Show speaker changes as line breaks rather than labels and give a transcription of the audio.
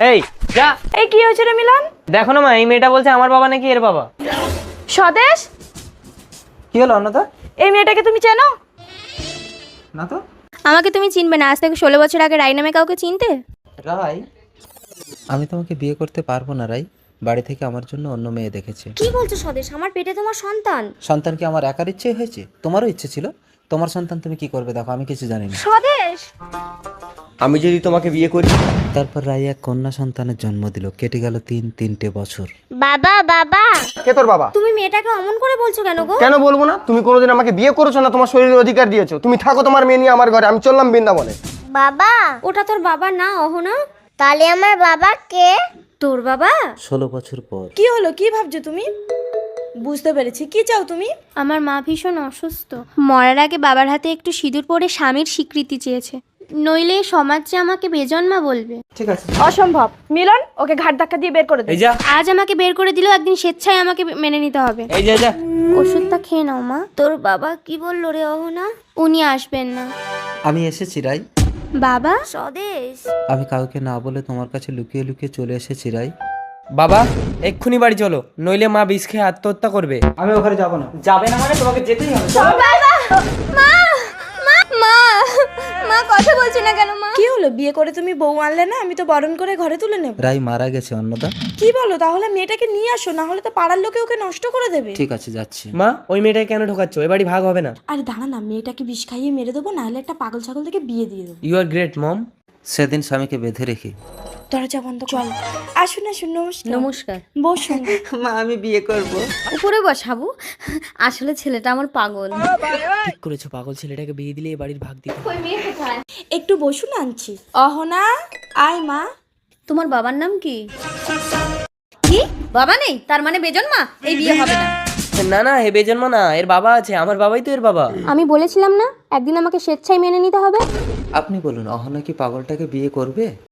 এই যা।
এই কি হয়েছে রে মিলন?
দেখো না মা, এই মেয়েটা বলছে আমার বাবা নাকি এর বাবা।
স্বদেশ,
কি হলো অন্নদা?
এই মেয়েটাকে তুমি চেনো?
না তো।
আমাকে তুমি চিনবে না, আজ থেকে 16 বছর আগে রাই নামে কাউকে চিনতে?
রাই, আমি তোমাকে বিয়ে করতে পারবো না রাই। বাড়ি থেকে আমার জন্য অন্য মেয়ে দেখেছে।
কি বলছো স্বদেশ? আমার পেটে তোমার সন্তান।
সন্তান কি আমার একার ইচ্ছে হয়েছে? তোমারও ইচ্ছে ছিল। তোমার সন্তান তুমি কি করবে দেখো, আমি কিছু জানি না।
স্বদেশ,
আমি যদি তোমাকে বিয়ে করি?
তারপর রাই এক কন্যা সন্তানের জন্ম দিল। কেটে গেল তিনটে বছর।
বাবা বাবা,
কে তোর বাবা?
তুমি মেয়েটাকে অমন করে বলছো কেন গো?
কেন বলবো না? তুমি কোনোদিন আমাকে বিয়ে করেছো না, তোমার শরীরের অধিকার দিয়েছো। তুমি থাকো তোমার মেয়ে নিয়ে আমার ঘরে, আমি চললাম বৃন্দাবনে।
বাবা, ওটা তোর বাবা না অহনা। তাহলে আমার বাবা কে? তোর বাবা।
16 বছর পর।
কি হলো, কি ভাবছো তুমি? বুঝতে পেরেছি, কি চাও তুমি?
আমার মা ভীষণ অসুস্থ, মরার আগে বাবার হাতে একটু সিঁদুর পরে স্বামীর স্বীকৃতি চেয়েছে, নইলে সমাজ যে আমাকে বেজন্মা বলবে।
ঠিক আছে।
অসম্ভব। মিলন, ওকে ঘাট ধাক্কা দিয়ে বের করে দে।
এই যা,
আজ আমাকে বের করে দিলেও একদিন স্বেচ্ছায় আমাকে মেনে নিতে হবে।
এই যা যা।
ওষুধটা খেয়ে নাও মা। তোর বাবা কি বললো রে অহনা? উনি আসবেন না।
আমি এসেছি রাই।
বাবা। স্বদেশ,
আমি কাউকে না বলে তোমার কাছে লুকিয়ে লুকিয়ে চলে এসেছি রাই।
বাবা এক্ষুনি বাড়ি চলো, নইলে মা বিষ খেয়ে আত্মহত্যা করবে।
আমি ওখানে যাবো না।
যাবে না মানে? তোমাকে যেতেই হবে।
মা মা মা মা কথা বলছি না কেন মা?
কি হলো, বিয়ে করে তুমি বউ আনলে না? আমি তো বরণ করে ঘরে তুলে নেব।
রাই মারা গেছে অন্নদা।
কি বলো? তাহলে মেয়েটাকে নিয়ে আসো, না হলে তো পাড়ার লোকে ওকে নষ্ট করে দেবে।
ঠিক আছে, যাচ্ছি।
মা ওই মেয়েটাকে কেন ঢোকাচ্ছ? এ বাড়ি ভাগ হবে না।
আরে দাঁড়া না, মেয়েটাকে বিষ খাইয়ে মেরে দেবো, না হলে একটা পাগল ছাগল থেকে বিয়ে দিয়ে দেবো।
ইউ আর গ্রেট মম।
সেদিন স্বামীকে বেঁধে রেখে।
দরজা বন্ধ কর। আসুন আসুন, নমস্কার।
নমস্কার।
বসুন।
মা আমি বিয়ে করব।
উপরে বসাবো? আসলে ছেলেটা আমার পাগল।
ঠিক করেছো, পাগল ছেলেটাকে বিয়ে দিলে এই বাড়ির ভাগ দিতে।
একটু বসুন, আনছি। অহনা, আয় মা।
তোমার বাবার নাম কি? কি বাবা নেই? তার মানে বেজন্মা? এই বিয়ে হবে না।
না না, এ বেজন্মা না, এর বাবা আছে। আমার বাবাই তো এর বাবা।
আমি বলেছিলাম না একদিন আমাকে স্বেচ্ছায় মেনে নিতে হবে।
আপনি বলুন, অহনা কি পাগলটাকে বিয়ে করবে?